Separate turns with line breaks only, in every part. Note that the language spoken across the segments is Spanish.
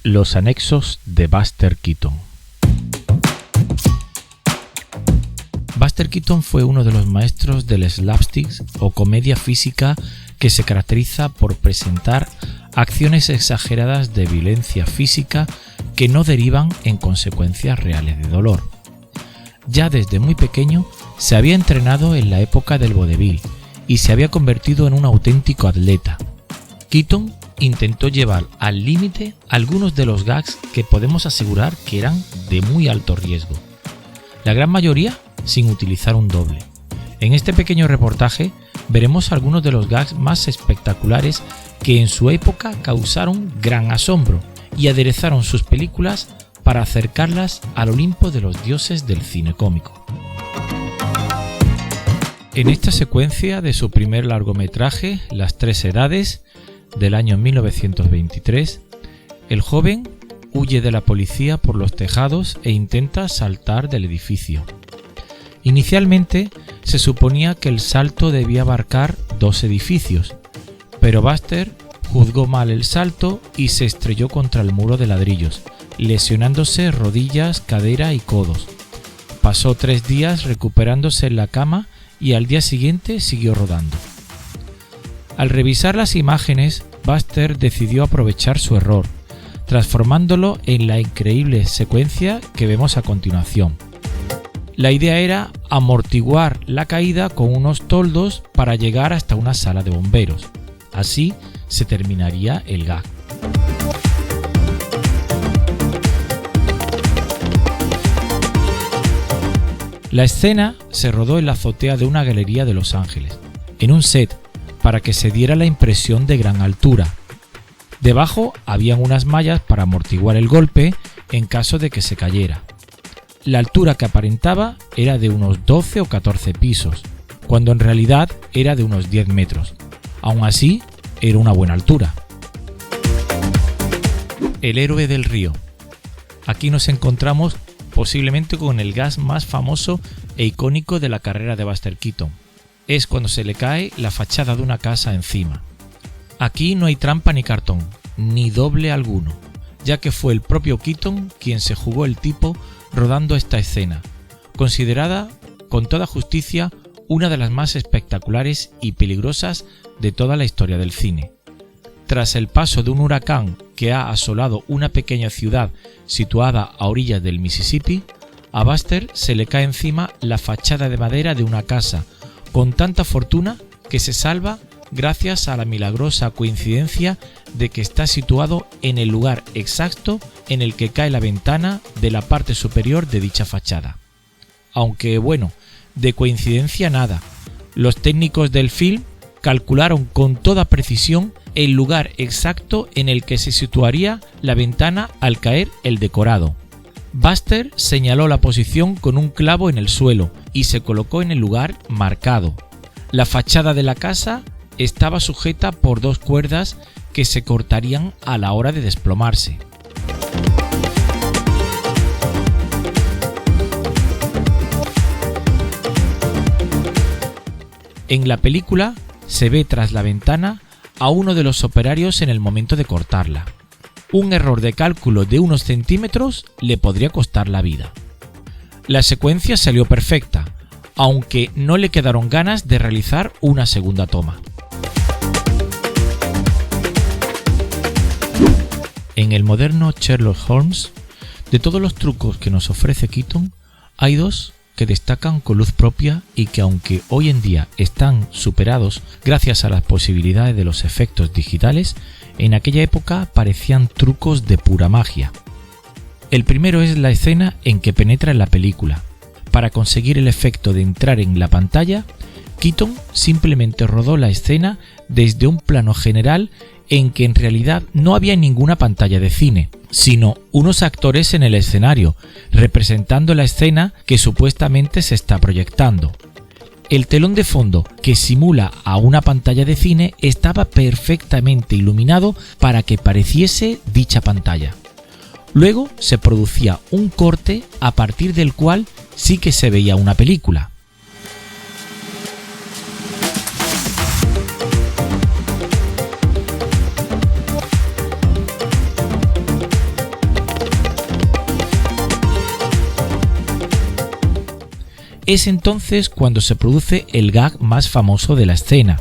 Los anexos de Buster Keaton. Buster Keaton fue uno de los maestros del slapstick o comedia física que se caracteriza por presentar acciones exageradas de violencia física que no derivan en consecuencias reales de dolor. Ya desde muy pequeño se había entrenado en la época del vodevil y se había convertido en un auténtico atleta. Keaton intentó llevar al límite algunos de los gags que podemos asegurar que eran de muy alto riesgo, la gran mayoría sin utilizar un doble. En este pequeño reportaje veremos algunos de los gags más espectaculares que en su época causaron gran asombro y aderezaron sus películas para acercarlas al Olimpo de los dioses del cine cómico. En esta secuencia de su primer largometraje, Las tres edades, del año 1923, el joven huye de la policía por los tejados e intenta saltar del edificio. Inicialmente se suponía que el salto debía abarcar 2 edificios, pero Buster juzgó mal el salto y se estrelló contra el muro de ladrillos, lesionándose rodillas, cadera y codos. Pasó 3 días recuperándose en la cama y al día siguiente siguió rodando. Al revisar las imágenes, Buster decidió aprovechar su error, transformándolo en la increíble secuencia que vemos a continuación. La idea era amortiguar la caída con unos toldos para llegar hasta una sala de bomberos. Así se terminaría el gag. La escena se rodó en la azotea de una galería de Los Ángeles, en un set, para que se diera la impresión de gran altura. Debajo habían unas mallas para amortiguar el golpe en caso de que se cayera. La altura que aparentaba era de unos 12 o 14 pisos, cuando en realidad era de unos 10 metros. Aún así, era una buena altura. El héroe del río. Aquí nos encontramos posiblemente con el gag más famoso e icónico de la carrera de Buster Keaton. Es cuando se le cae la fachada de una casa encima. Aquí no hay trampa ni cartón, ni doble alguno, ya que fue el propio Keaton quien se jugó el tipo rodando esta escena, considerada con toda justicia una de las más espectaculares y peligrosas de toda la historia del cine. Tras el paso de un huracán que ha asolado una pequeña ciudad situada a orillas del Mississippi, a Buster se le cae encima la fachada de madera de una casa, con tanta fortuna que se salva gracias a la milagrosa coincidencia de que está situado en el lugar exacto en el que cae la ventana de la parte superior de dicha fachada. Aunque bueno, de coincidencia nada, los técnicos del film calcularon con toda precisión el lugar exacto en el que se situaría la ventana al caer el decorado. Buster señaló la posición con un clavo en el suelo y se colocó en el lugar marcado. La fachada de la casa estaba sujeta por 2 cuerdas que se cortarían a la hora de desplomarse. En la película se ve tras la ventana a uno de los operarios en el momento de cortarla. Un error de cálculo de unos centímetros le podría costar la vida. La secuencia salió perfecta, aunque no le quedaron ganas de realizar una segunda toma. En el moderno Sherlock Holmes, de todos los trucos que nos ofrece Keaton, hay 2 que destacan con luz propia y que, aunque hoy en día están superados gracias a las posibilidades de los efectos digitales, en aquella época parecían trucos de pura magia. El primero es la escena en que penetra en la película. Para conseguir el efecto de entrar en la pantalla, Keaton simplemente rodó la escena desde un plano general en que en realidad no había ninguna pantalla de cine, sino unos actores en el escenario, representando la escena que supuestamente se está proyectando. El telón de fondo, que simula a una pantalla de cine, estaba perfectamente iluminado para que pareciese dicha pantalla. Luego se producía un corte a partir del cual sí que se veía una película. Es entonces cuando se produce el gag más famoso de la escena.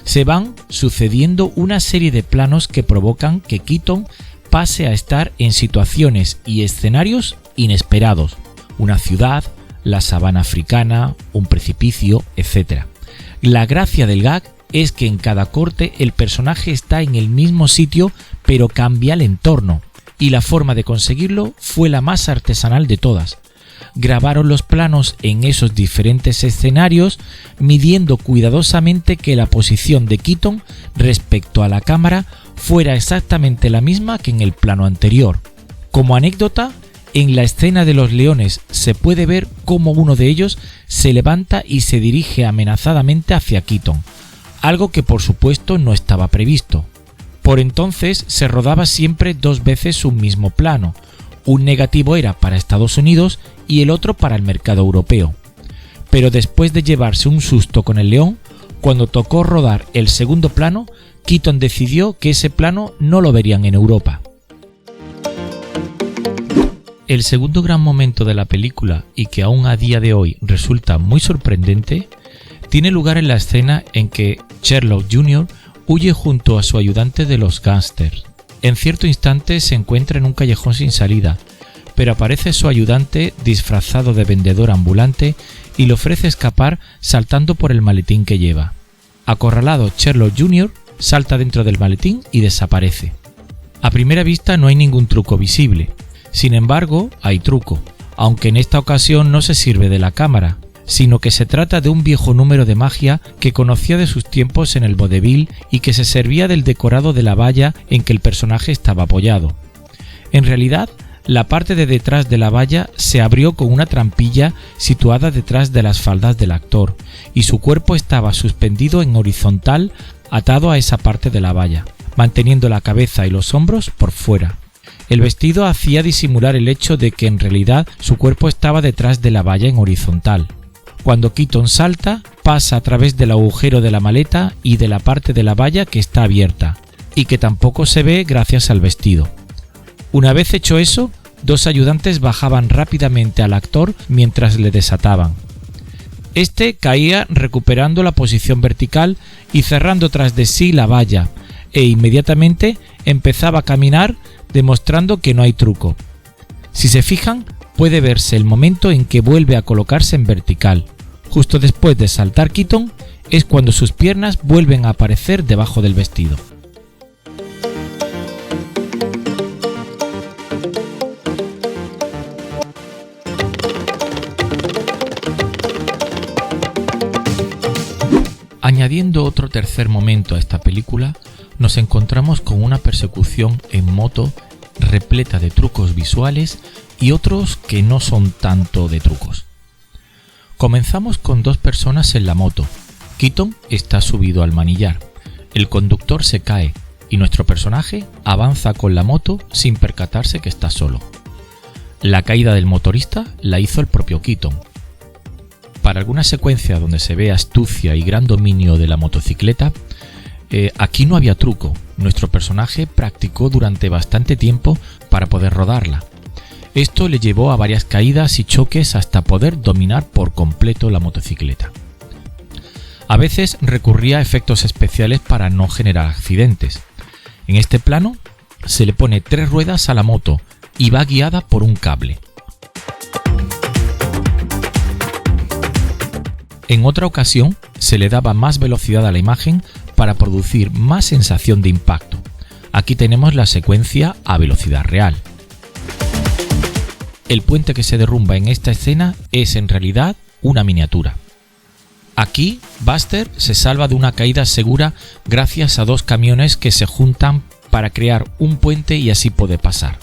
Se van sucediendo una serie de planos que provocan que Keaton pase a estar en situaciones y escenarios inesperados. Una ciudad, la sabana africana, un precipicio, etc. La gracia del gag es que en cada corte el personaje está en el mismo sitio pero cambia el entorno, y la forma de conseguirlo fue la más artesanal de todas. Grabaron los planos en esos diferentes escenarios, midiendo cuidadosamente que la posición de Keaton respecto a la cámara fuera exactamente la misma que en el plano anterior. Como anécdota, en la escena de los leones se puede ver cómo uno de ellos se levanta y se dirige amenazadamente hacia Keaton, algo que por supuesto no estaba previsto. Por entonces se rodaba siempre 2 veces un mismo plano. Un negativo era para Estados Unidos y el otro para el mercado europeo. Pero después de llevarse un susto con el león, cuando tocó rodar el segundo plano, Keaton decidió que ese plano no lo verían en Europa. El segundo gran momento de la película, y que aún a día de hoy resulta muy sorprendente, tiene lugar en la escena en que Sherlock Jr. huye junto a su ayudante de los gángsters. En cierto instante se encuentra en un callejón sin salida, pero aparece su ayudante disfrazado de vendedor ambulante y le ofrece escapar saltando por el maletín que lleva. Acorralado, Sherlock Jr. salta dentro del maletín y desaparece. A primera vista no hay ningún truco visible. Sin embargo, hay truco, aunque en esta ocasión no se sirve de la cámara, sino que se trata de un viejo número de magia que conocía de sus tiempos en el vodevil y que se servía del decorado de la valla en que el personaje estaba apoyado. En realidad, la parte de detrás de la valla se abrió con una trampilla situada detrás de las faldas del actor, y su cuerpo estaba suspendido en horizontal, atado a esa parte de la valla, manteniendo la cabeza y los hombros por fuera. El vestido hacía disimular el hecho de que en realidad su cuerpo estaba detrás de la valla en horizontal. Cuando Keaton salta, pasa a través del agujero de la maleta y de la parte de la valla que está abierta, y que tampoco se ve gracias al vestido. Una vez hecho eso, 2 ayudantes bajaban rápidamente al actor mientras le desataban. Este caía recuperando la posición vertical y cerrando tras de sí la valla, e inmediatamente empezaba a caminar demostrando que no hay truco. Si se fijan, puede verse el momento en que vuelve a colocarse en vertical. Justo después de saltar Keaton es cuando sus piernas vuelven a aparecer debajo del vestido. Añadiendo otro tercer momento a esta película, nos encontramos con una persecución en moto repleta de trucos visuales y otros que no son tanto de trucos. Comenzamos con 2 personas en la moto. Keaton está subido al manillar, el conductor se cae y nuestro personaje avanza con la moto sin percatarse que está solo. La caída del motorista la hizo el propio Keaton. Para alguna secuencia donde se ve astucia y gran dominio de la motocicleta, aquí no había truco. Nuestro personaje practicó durante bastante tiempo para poder rodarla. Esto le llevó a varias caídas y choques hasta poder dominar por completo la motocicleta. A veces recurría a efectos especiales para no generar accidentes. En este plano se le pone 3 ruedas a la moto y va guiada por un cable. En otra ocasión se le daba más velocidad a la imagen para producir más sensación de impacto. Aquí tenemos la secuencia a velocidad real. El puente que se derrumba en esta escena es en realidad una miniatura. Aquí, Buster se salva de una caída segura gracias a 2 camiones que se juntan para crear un puente y así puede pasar.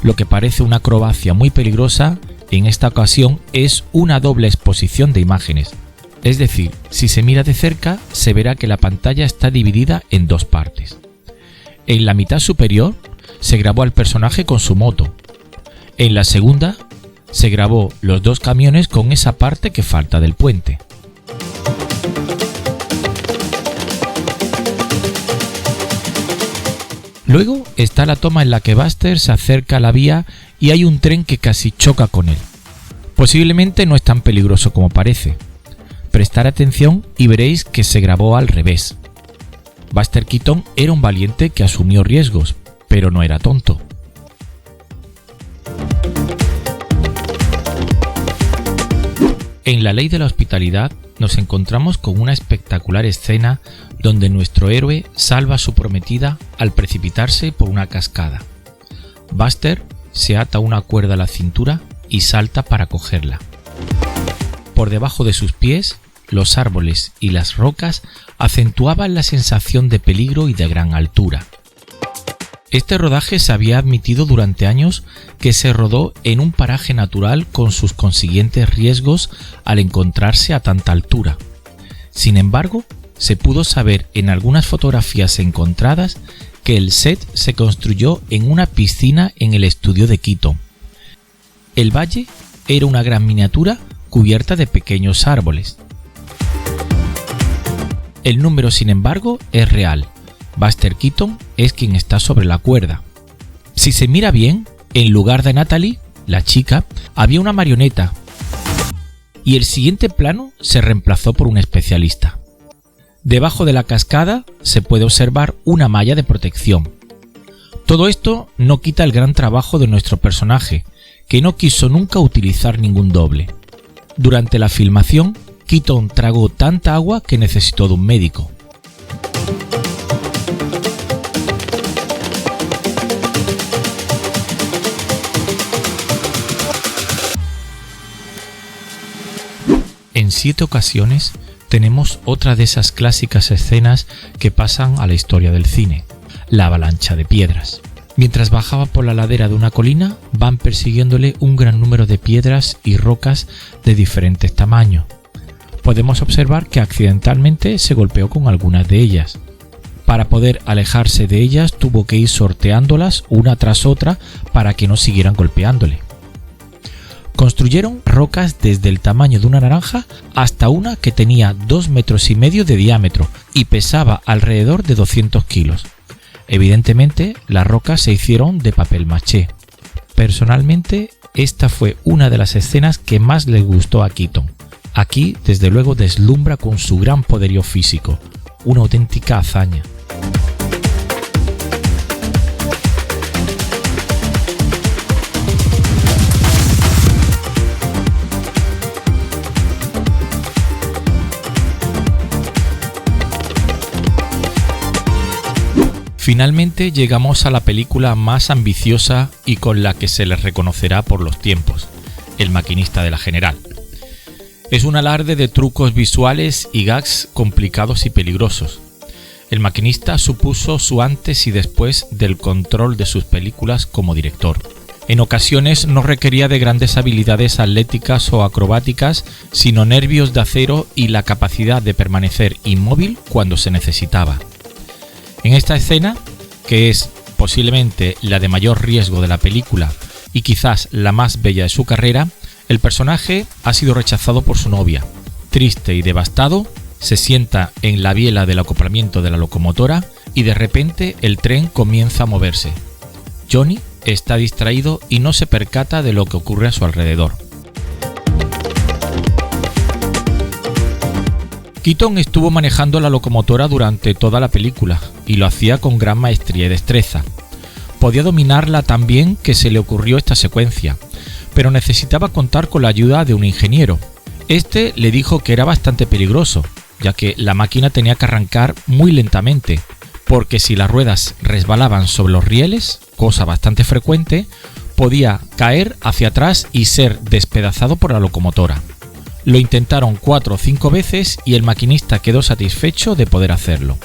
Lo que parece una acrobacia muy peligrosa, en esta ocasión es una doble exposición de imágenes. Es decir, si se mira de cerca, se verá que la pantalla está dividida en 2 partes. En la mitad superior se grabó al personaje con su moto. En la segunda se grabó los 2 camiones con esa parte que falta del puente. Luego está la toma en la que Buster se acerca a la vía y hay un tren que casi choca con él. Posiblemente no es tan peligroso como parece. Prestar atención y veréis que se grabó al revés. Buster Keaton era un valiente que asumió riesgos, pero no era tonto. En La ley de la hospitalidad nos encontramos con una espectacular escena donde nuestro héroe salva a su prometida al precipitarse por una cascada. Buster se ata una cuerda a la cintura y salta para cogerla. Por debajo de sus pies, los árboles y las rocas acentuaban la sensación de peligro y de gran altura. Este rodaje se había admitido durante años que se rodó en un paraje natural con sus consiguientes riesgos al encontrarse a tanta altura. Sin embargo, se pudo saber en algunas fotografías encontradas que el set se construyó en una piscina en el estudio de Keaton. El valle era una gran miniatura cubierta de pequeños árboles. El número, sin embargo, es real. Buster Keaton es quien está sobre la cuerda. Si se mira bien, en lugar de Natalie, la chica, había una marioneta y el siguiente plano se reemplazó por un especialista. Debajo de la cascada se puede observar una malla de protección. Todo esto no quita el gran trabajo de nuestro personaje, que no quiso nunca utilizar ningún doble. Durante la filmación, Keaton tragó tanta agua que necesitó de un médico. En 7 ocasiones tenemos otra de esas clásicas escenas que pasan a la historia del cine, la avalancha de piedras. Mientras bajaba por la ladera de una colina, van persiguiéndole un gran número de piedras y rocas de diferentes tamaños. Podemos observar que accidentalmente se golpeó con algunas de ellas. Para poder alejarse de ellas tuvo que ir sorteándolas una tras otra para que no siguieran golpeándole. Construyeron rocas desde el tamaño de una naranja hasta una que tenía 2,5 metros de diámetro y pesaba alrededor de 200 kilos. Evidentemente, las rocas se hicieron de papel maché. Personalmente, esta fue una de las escenas que más les gustó a Keaton. Aquí, desde luego, deslumbra con su gran poderío físico, una auténtica hazaña. Finalmente llegamos a la película más ambiciosa y con la que se les reconocerá por los tiempos, El maquinista de la General. Es un alarde de trucos visuales y gags complicados y peligrosos. El maquinista supuso su antes y después del control de sus películas como director. En ocasiones no requería de grandes habilidades atléticas o acrobáticas, sino nervios de acero y la capacidad de permanecer inmóvil cuando se necesitaba. En esta escena, que es posiblemente la de mayor riesgo de la película y quizás la más bella de su carrera, el personaje ha sido rechazado por su novia. Triste y devastado, se sienta en la biela del acoplamiento de la locomotora y de repente el tren comienza a moverse. Johnny está distraído y no se percata de lo que ocurre a su alrededor. Keaton estuvo manejando la locomotora durante toda la película y lo hacía con gran maestría y destreza. Podía dominarla tan bien que se le ocurrió esta secuencia, pero necesitaba contar con la ayuda de un ingeniero. Este le dijo que era bastante peligroso, ya que la máquina tenía que arrancar muy lentamente, porque si las ruedas resbalaban sobre los rieles, cosa bastante frecuente, podía caer hacia atrás y ser despedazado por la locomotora. Lo intentaron 4 o 5 veces y el maquinista quedó satisfecho de poder hacerlo.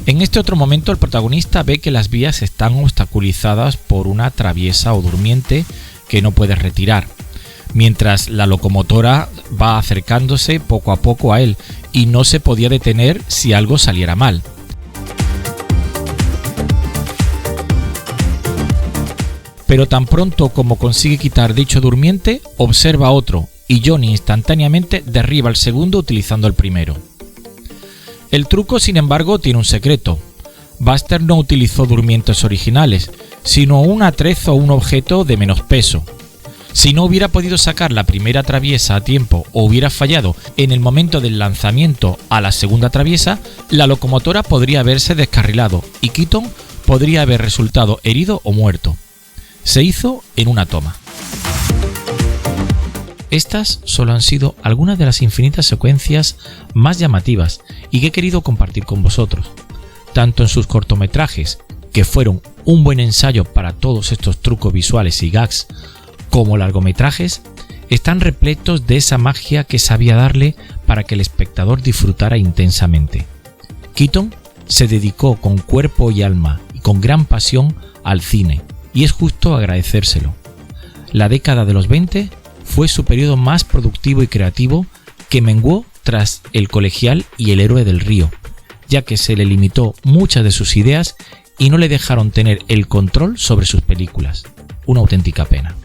En este otro momento el protagonista ve que las vías están obstaculizadas por una traviesa o durmiente que no puede retirar, mientras la locomotora va acercándose poco a poco a él y no se podía detener si algo saliera mal. Pero tan pronto como consigue quitar dicho durmiente, observa otro y Johnny instantáneamente derriba al segundo utilizando el primero. El truco, sin embargo, tiene un secreto. Buster no utilizó durmientes originales, sino un atrezo o un objeto de menos peso. Si no hubiera podido sacar la primera traviesa a tiempo o hubiera fallado en el momento del lanzamiento a la segunda traviesa, la locomotora podría haberse descarrilado y Keaton podría haber resultado herido o muerto. Se hizo en una toma. Estas solo han sido algunas de las infinitas secuencias más llamativas y que he querido compartir con vosotros, tanto en sus cortometrajes, que fueron un buen ensayo para todos estos trucos visuales y gags, como largometrajes, están repletos de esa magia que sabía darle para que el espectador disfrutara intensamente. Keaton se dedicó con cuerpo y alma y con gran pasión al cine, y es justo agradecérselo. La década de los 20 fue su periodo más productivo y creativo, que menguó tras El Colegial y El Héroe del Río, ya que se le limitó muchas de sus ideas y no le dejaron tener el control sobre sus películas. Una auténtica pena.